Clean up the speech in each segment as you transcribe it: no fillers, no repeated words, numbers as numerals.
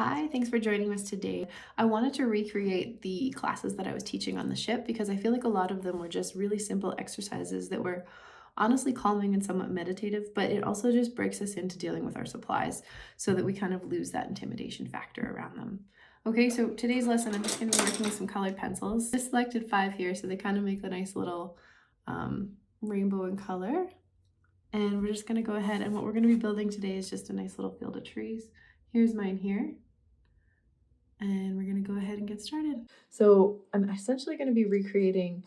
Hi, thanks for joining us today. I wanted to recreate the classes that I was teaching on the ship because I feel like a lot of them were just really simple exercises that were honestly calming and somewhat meditative, but it also just breaks us into dealing with our supplies so that we kind of lose that intimidation factor around them. Okay, so today's lesson, I'm just going to be working with some colored pencils. I selected 5 here, so they kind of make a nice little rainbow in color. And we're just going to go ahead, and what we're going to be building today is just a nice little field of trees. Here's mine here. And we're gonna go ahead and get started. So I'm essentially gonna be recreating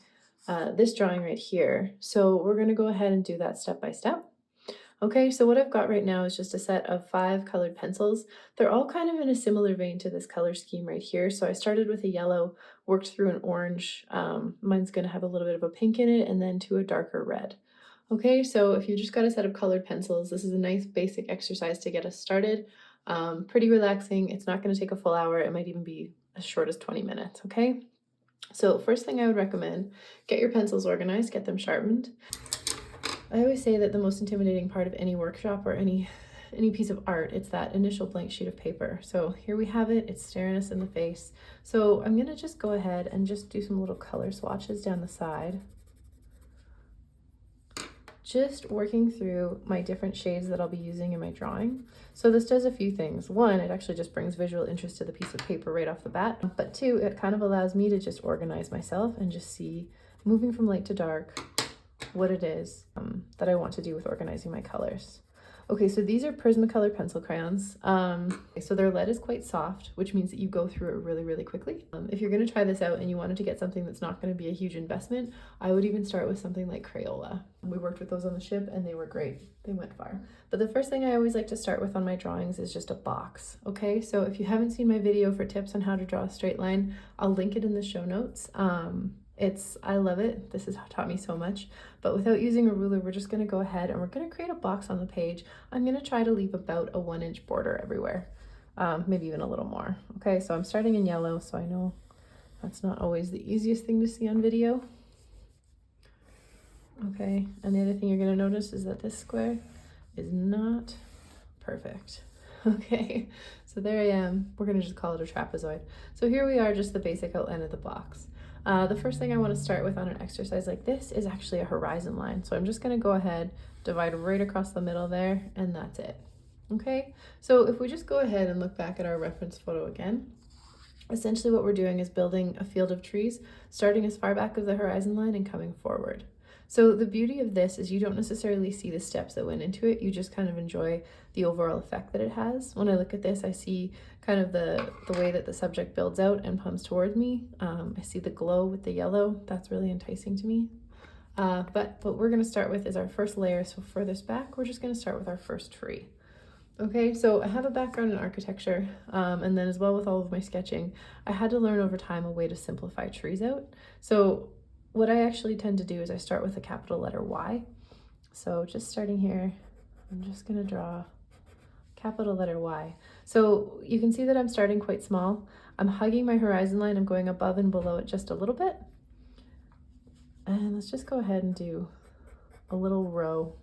this drawing right here. So we're gonna go ahead and do that step by step. Okay, so what I've got right now is just a set of 5 colored pencils. They're all kind of in a similar vein to this color scheme right here. So I started with a yellow, worked through an orange. Mine's gonna have a little bit of a pink in it, and then to a darker red. Okay, so if you just got a set of colored pencils, this is a nice basic exercise to get us started. Pretty relaxing. It's not going to take a full hour. It might even be as short as 20 minutes, okay? So first thing I would recommend, get your pencils organized, get them sharpened. I always say that the most intimidating part of any workshop or any piece of art, it's that initial blank sheet of paper. So here we have it, it's staring us in the face. So I'm gonna just go ahead and just do some little color swatches down the side. Just working through my different shades that I'll be using in my drawing. So this does a few things. One, it actually just brings visual interest to the piece of paper right off the bat. But two, it kind of allows me to just organize myself and just see, moving from light to dark, what it is that I want to do with organizing my colors. Okay, so these are Prismacolor pencil crayons. So their lead is quite soft, which means that you go through it really, really quickly. If you're gonna try this out and you wanted to get something that's not gonna be a huge investment, I would even start with something like Crayola. We worked with those on the ship and they were great. They went far. But the first thing I always like to start with on my drawings is just a box, okay? So if you haven't seen my video for tips on how to draw a straight line, I'll link it in the show notes. I love it. This has taught me so much. But without using a ruler, we're just going to go ahead and we're going to create a box on the page. I'm going to try to leave about a 1-inch border everywhere, maybe even a little more. Okay, so I'm starting in yellow, so I know that's not always the easiest thing to see on video. Okay, and the other thing you're going to notice is that this square is not perfect. Okay, so there I am. We're going to just call it a trapezoid. So here we are, just the basic outline of the box. The first thing I want to start with on an exercise like this is actually a horizon line. So I'm just going to go ahead, divide right across the middle there, and that's it. Okay, so if we just go ahead and look back at our reference photo again, essentially what we're doing is building a field of trees, starting as far back as the horizon line and coming forward. So the beauty of this is you don't necessarily see the steps that went into it, you just kind of enjoy the overall effect that it has. When I look at this, I see kind of the way that the subject builds out and comes toward me. I see the glow with the yellow, that's really enticing to me. But what we're gonna start with is our first layer, so furthest back, we're just gonna start with our first tree. Okay, so I have a background in architecture, and then as well with all of my sketching, I had to learn over time a way to simplify trees out. So what I actually tend to do is I start with a capital letter Y. So just starting here, I'm just gonna draw capital letter Y. So you can see that I'm starting quite small. I'm hugging my horizon line, I'm going above and below it just a little bit. And let's just go ahead and do a little row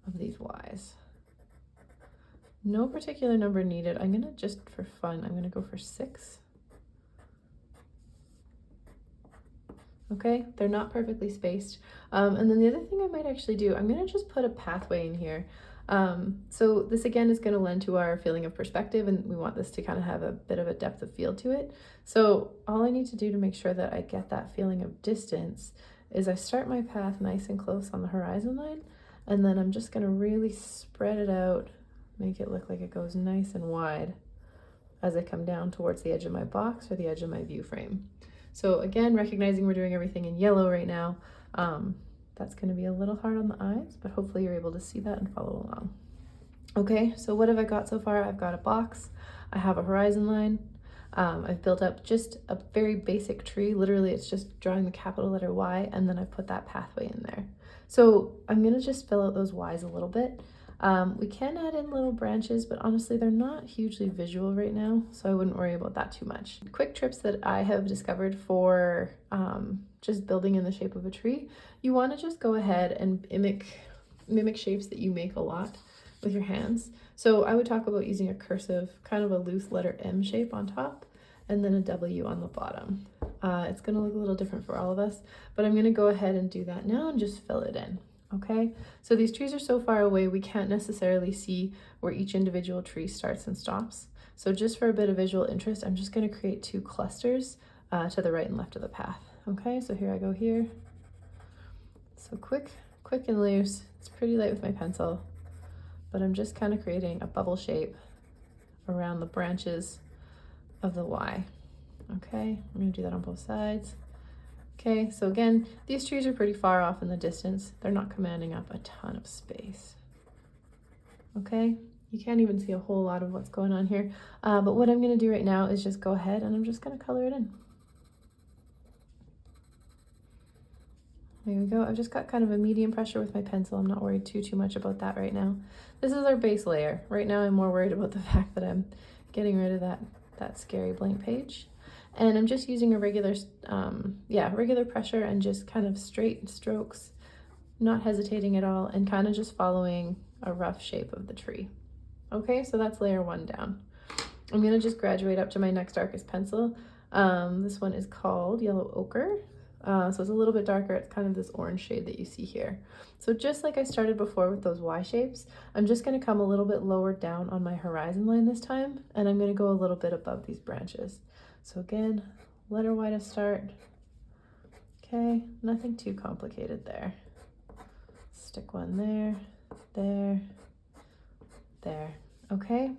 of these Ys. No particular number needed. I'm gonna just, for fun, I'm gonna go for 6. Okay, they're not perfectly spaced. And then the other thing I might actually do, I'm gonna just put a pathway in here. So this again is gonna lend to our feeling of perspective, and we want this to kind of have a bit of a depth of field to it. So all I need to do to make sure that I get that feeling of distance is I start my path nice and close on the horizon line, and then I'm just gonna really spread it out, make it look like it goes nice and wide as I come down towards the edge of my box or the edge of my view frame. So again, recognizing we're doing everything in yellow right now, that's going to be a little hard on the eyes, but hopefully you're able to see that and follow along. Okay, so what have I got so far? I've got a box, I have a horizon line, I've built up just a very basic tree. Literally, it's just drawing the capital letter Y, and then I put that pathway in there. So I'm going to just fill out those Ys a little bit. We can add in little branches, but honestly, they're not hugely visual right now, so I wouldn't worry about that too much. Quick tips that I have discovered for just building in the shape of a tree. You want to just go ahead and mimic shapes that you make a lot. with your hands. So I would talk about using a cursive, kind of a loose letter M shape on top, and then a W on the bottom. It's gonna look a little different for all of us, but I'm gonna go ahead and do that now and just fill it in, okay? So these trees are so far away, we can't necessarily see where each individual tree starts and stops. So just for a bit of visual interest, I'm just gonna create 2 clusters to the right and left of the path, okay? So here I go here. So quick and loose. It's pretty light with my pencil, but I'm just kind of creating a bubble shape around the branches of the Y. Okay, I'm gonna do that on both sides. Okay, so again, these trees are pretty far off in the distance. They're not commanding up a ton of space. Okay, you can't even see a whole lot of what's going on here. But what I'm gonna do right now is just go ahead and I'm just gonna color it in. There we go. I've just got kind of a medium pressure with my pencil. I'm not worried too much about that right now. This is our base layer. Right now I'm more worried about the fact that I'm getting rid of that scary blank page. And I'm just using a regular pressure and just kind of straight strokes, not hesitating at all, and kind of just following a rough shape of the tree. Okay, so that's layer 1 down. I'm gonna just graduate up to my next darkest pencil. This one is called Yellow Ochre. So it's a little bit darker. It's kind of this orange shade that you see here. So just like I started before with those Y shapes, I'm just gonna come a little bit lower down on my horizon line this time, and I'm gonna go a little bit above these branches. So again, letter Y to start. Okay, nothing too complicated there. Stick one there, there, there, okay?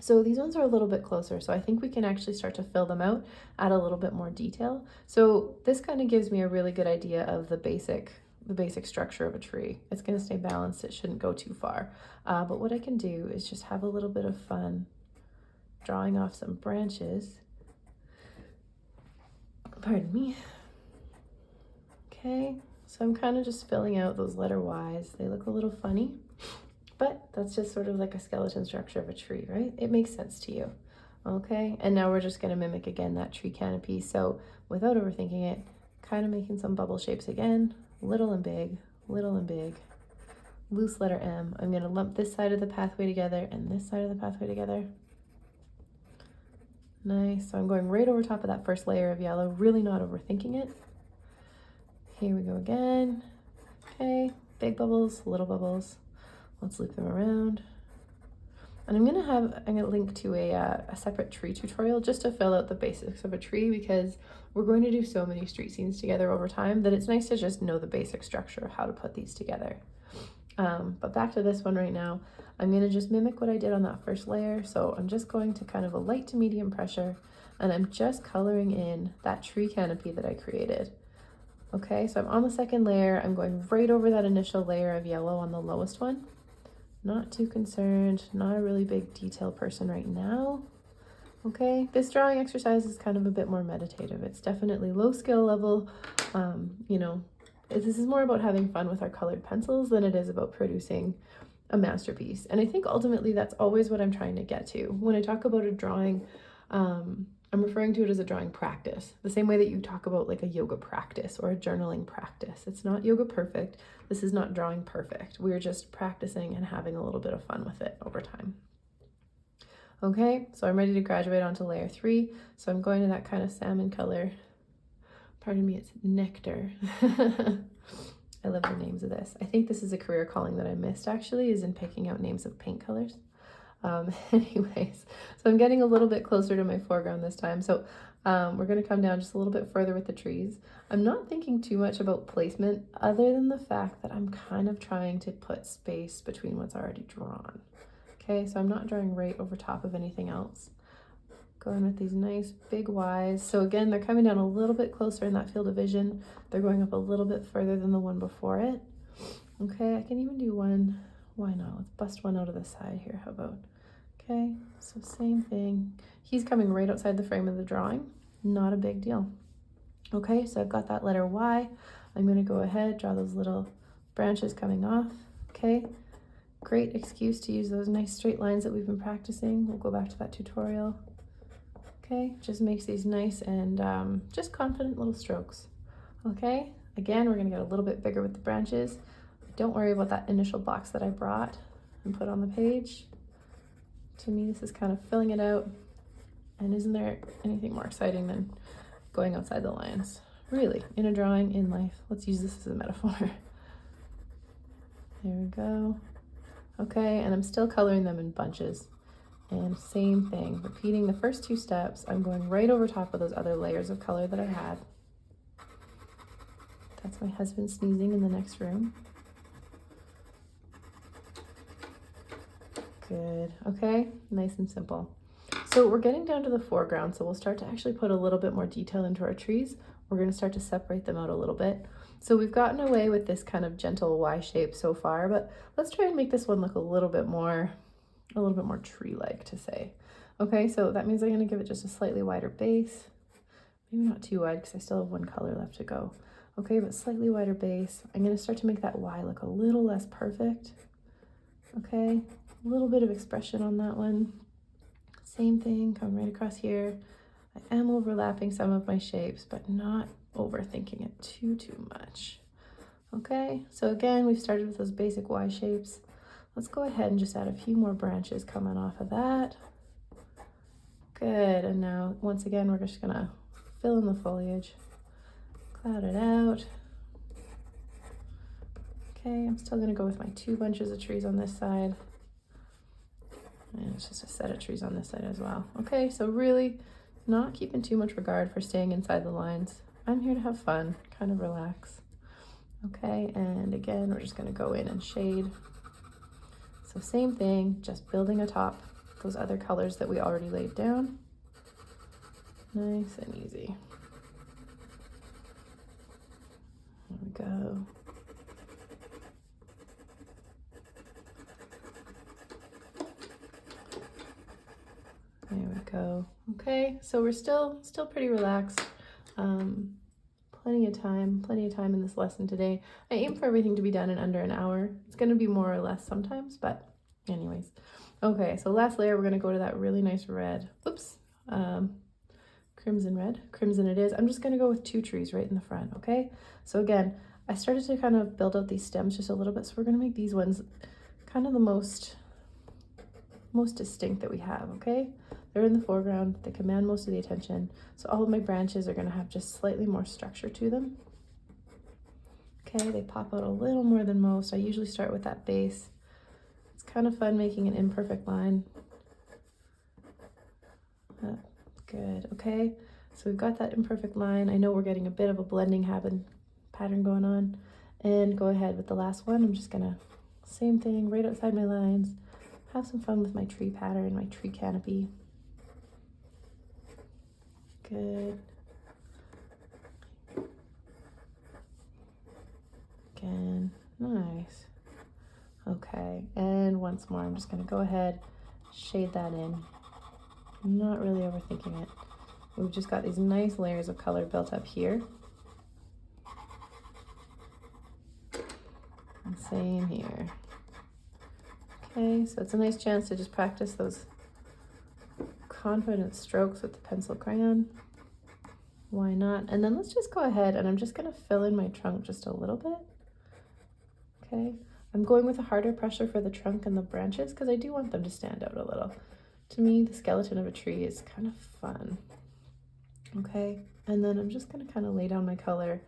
So these ones are a little bit closer, so I think we can actually start to fill them out, add a little bit more detail. So this kind of gives me a really good idea of the basic structure of a tree. It's gonna stay balanced, it shouldn't go too far. But what I can do is just have a little bit of fun drawing off some branches. Pardon me. Okay, so I'm kind of just filling out those letter Y's. They look a little funny, but that's just sort of like a skeleton structure of a tree, right? It makes sense to you. Okay, and now we're just gonna mimic again that tree canopy. So without overthinking it, kind of making some bubble shapes again, little and big, loose letter M. I'm gonna lump this side of the pathway together and this side of the pathway together. Nice, so I'm going right over top of that first layer of yellow, really not overthinking it. Here we go again. Okay, big bubbles, little bubbles. Let's loop them around. And I'm gonna link to a separate tree tutorial just to fill out the basics of a tree, because we're going to do so many street scenes together over time that it's nice to just know the basic structure of how to put these together. But back to this one right now, I'm gonna just mimic what I did on that first layer. So I'm just going to kind of a light to medium pressure, and I'm just coloring in that tree canopy that I created. Okay, so I'm on the second layer. I'm going right over that initial layer of yellow on the lowest one. Not too concerned, not a really big detail person right now. Okay, this drawing exercise is kind of a bit more meditative. It's definitely low skill level. This is more about having fun with our colored pencils than it is about producing a masterpiece. And I think ultimately that's always what I'm trying to get to. When I talk about a drawing, I'm referring to it as a drawing practice, the same way that you talk about like a yoga practice or a journaling practice. It's not yoga perfect. This is not drawing perfect. We're just practicing and having a little bit of fun with it over time. Okay, so I'm ready to graduate onto layer 3. So I'm going to that kind of salmon color. Pardon me, it's nectar. I love the names of this. I think this is a career calling that I missed actually, is in picking out names of paint colors. Anyways, so I'm getting a little bit closer to my foreground this time. So we're going to come down just a little bit further with the trees. I'm not thinking too much about placement other than the fact that I'm kind of trying to put space between what's already drawn. Okay, so I'm not drawing right over top of anything else. Going with these nice big Y's. So again, they're coming down a little bit closer in that field of vision. They're going up a little bit further than the one before it. Okay, I can even do one. Why not? Let's bust one out of the side here. How about? Okay, so same thing. He's coming right outside the frame of the drawing. Not a big deal. Okay, so I've got that letter Y. I'm gonna go ahead, draw those little branches coming off. Okay, great excuse to use those nice straight lines that we've been practicing. We'll go back to that tutorial. Okay, just makes these nice and just confident little strokes. Okay, again, we're gonna get a little bit bigger with the branches. Don't worry about that initial box that I brought. and put on the page. To me, this is kind of filling it out. And isn't there anything more exciting than going outside the lines? Really, in a drawing, in life. Let's use this as a metaphor. There we go. Okay, and I'm still coloring them in bunches. And same thing, repeating the first two steps. I'm going right over top of those other layers of color that I had. That's my husband sneezing in the next room. Good, okay, nice and simple. So we're getting down to the foreground, so we'll start to actually put a little bit more detail into our trees. We're gonna start to separate them out a little bit. So we've gotten away with this kind of gentle Y shape so far, but let's try and make this one look a little bit more tree-like to say. Okay, so that means I'm gonna give it just a slightly wider base. Maybe not too wide because I still have one color left to go. Okay, but slightly wider base. I'm gonna start to make that Y look a little less perfect. Okay, a little bit of expression on that one. Same thing, come right across here. I am overlapping some of my shapes, but not overthinking it too much. Okay, so again, we've started with those basic Y shapes. Let's go ahead and just add a few more branches coming off of that. Good, and now once again, we're just gonna fill in the foliage, cloud it out. Okay, I'm still gonna go with my 2 bunches of trees on this side. And it's just a set of trees on this side as well. Okay, so really not keeping too much regard for staying inside the lines. I'm here to have fun, kind of relax. Okay, and again, we're just gonna go in and shade. So same thing, just building atop those other colors that we already laid down. Nice and easy. There we go. There we go. Okay, so we're still pretty relaxed. Plenty of time in this lesson today. I aim for everything to be done in under an hour. It's going to be more or less sometimes, but anyways. Okay, so last layer, we're going to go to that really nice red. Oops, crimson red. Crimson it is. I'm just going to go with 2 trees right in the front, okay? So again, I started to kind of build out these stems just a little bit, so we're going to make these ones kind of the most distinct that we have, okay? They're in the foreground, they command most of the attention, so all of my branches are going to have just slightly more structure to them. Okay, they pop out a little more than most. I usually start with that base. It's kind of fun making an imperfect line. Good, okay, so we've got that imperfect line. I know we're getting a bit of a blending pattern going on, and go ahead with the last one. I'm just gonna, same thing, right outside my lines, have some fun with my tree pattern, my tree canopy. Good. Again, nice. Okay, and once more, I'm just gonna go ahead, shade that in. I'm not really overthinking it. We've just got these nice layers of color built up here. And same here. Okay, so it's a nice chance to just practice those confident strokes with the pencil crayon. Why not? And then let's just go ahead and I'm just gonna fill in my trunk just a little bit. Okay, I'm going with a harder pressure for the trunk and the branches because I do want them to stand out a little. To me, the skeleton of a tree is kind of fun. Okay, and then I'm just gonna kind of lay down my color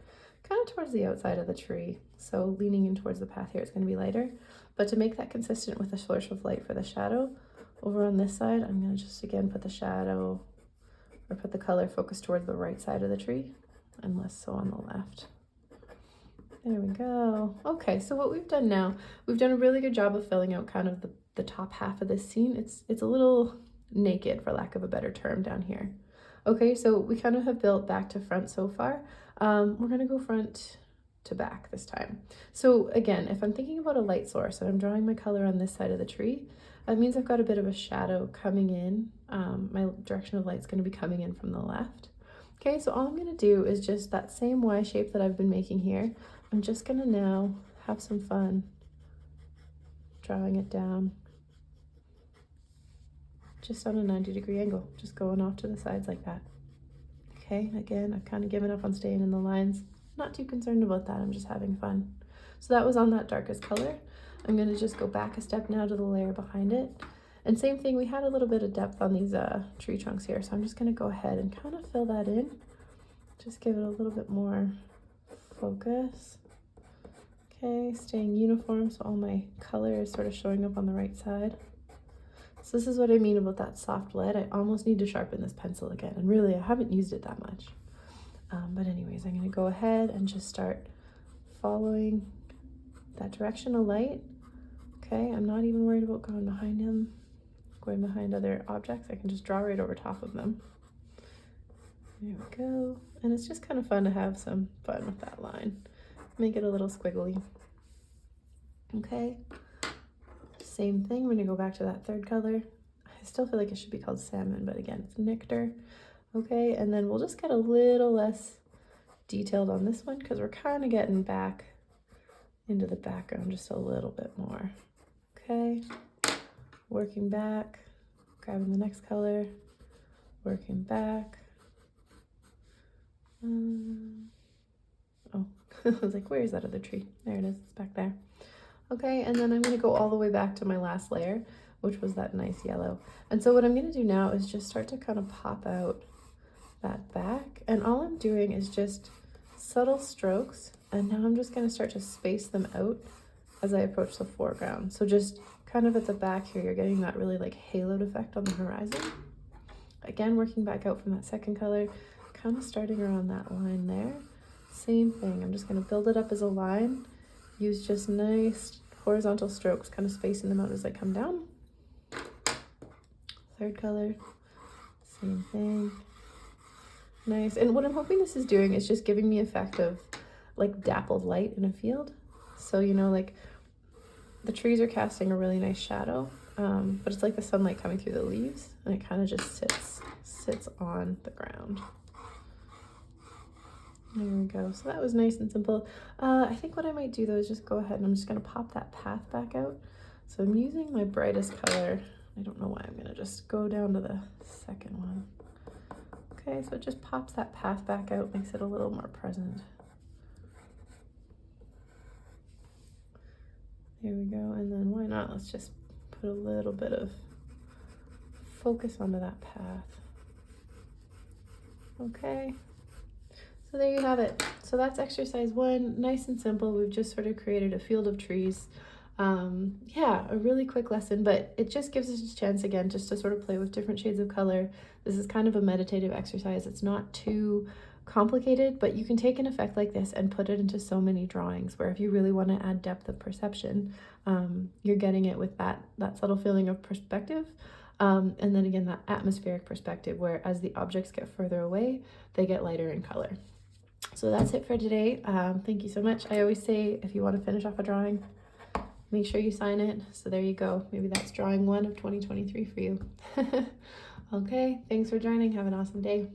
kind of towards the outside of the tree. So leaning in towards the path here, it's gonna be lighter. But to make that consistent with the source of light for the shadow, over on this side, I'm gonna just again put the shadow or put the color focused towards the right side of the tree and less so on the left. There we go. Okay, so what we've done now, we've done a really good job of filling out kind of the top half of this scene. It's a little naked, for lack of a better term, down here. Okay, so we kind of have built back to front so far. We're gonna go front to back this time. So again, if I'm thinking about a light source and I'm drawing my color on this side of the tree, that means I've got a bit of a shadow coming in. My direction of light is going to be coming in from the left. Okay, so all I'm going to do is just that same Y shape that I've been making here. I'm just going to now have some fun drawing it down just on a 90-degree angle, just going off to the sides like that. Okay, again, I've kind of given up on staying in the lines. Not too concerned about that, I'm just having fun. So that was on that darkest color. I'm going to just go back a step now to the layer behind it. And same thing, we had a little bit of depth on these tree trunks here, so I'm just going to go ahead and kind of fill that in. Just give it a little bit more focus. Okay, staying uniform so all my color is sort of showing up on the right side. So this is what I mean about that soft lead. I almost need to sharpen this pencil again, and really I haven't used it that much. But anyways, I'm going to go ahead and just start following that direction of light. Okay, I'm not even worried about going behind him, going behind other objects. I can just draw right over top of them. There we go. And it's just kind of fun to have some fun with that line. Make it a little squiggly. Okay, same thing. We're going to go back to that third color. I still feel like it should be called salmon, but again, it's nectar. Okay, and then we'll just get a little less detailed on this one because we're kind of getting back into the background just a little bit more. Okay, working back, grabbing the next color, working back. Oh, I was like, where is that other tree? There it is, it's back there. Okay, and then I'm going to go all the way back to my last layer, which was that nice yellow. And so what I'm going to do now is just start to kind of pop out that back, and all I'm doing is just subtle strokes, and now I'm just going to start to space them out as I approach the foreground. So just kind of at the back here, you're getting that really like haloed effect on the horizon. Again, working back out from that second color, kind of starting around that line there. Same thing, I'm just going to build it up as a line, use just nice horizontal strokes, kind of spacing them out as I come down. Third color, same thing. Nice. And what I'm hoping this is doing is just giving me effect of like dappled light in a field. So, you know, like the trees are casting a really nice shadow, but it's like the sunlight coming through the leaves, and it kind of just sits on the ground. There we go. So that was nice and simple. I think what I might do though is just go ahead and I'm just going to pop that path back out. So I'm using my brightest color. I don't know why. I'm going to just go down to the second one. Okay, so it just pops that path back out, makes it a little more present. There we go, and then why not? Let's just put a little bit of focus onto that path. Okay, so there you have it. So that's exercise 1, nice and simple. We've just sort of created a field of trees. Yeah, a really quick lesson, but it just gives us a chance again just to sort of play with different shades of color. This is kind of a meditative exercise. It's not too complicated, but you can take an effect like this and put it into so many drawings where if you really want to add depth of perception, you're getting it with that subtle feeling of perspective. And then again, that atmospheric perspective where as the objects get further away, they get lighter in color. So that's it for today. Thank you so much. I always say if you want to finish off a drawing, make sure you sign it. So there you go. Maybe that's drawing 1 of 2023 for you. Okay, thanks for joining. Have an awesome day.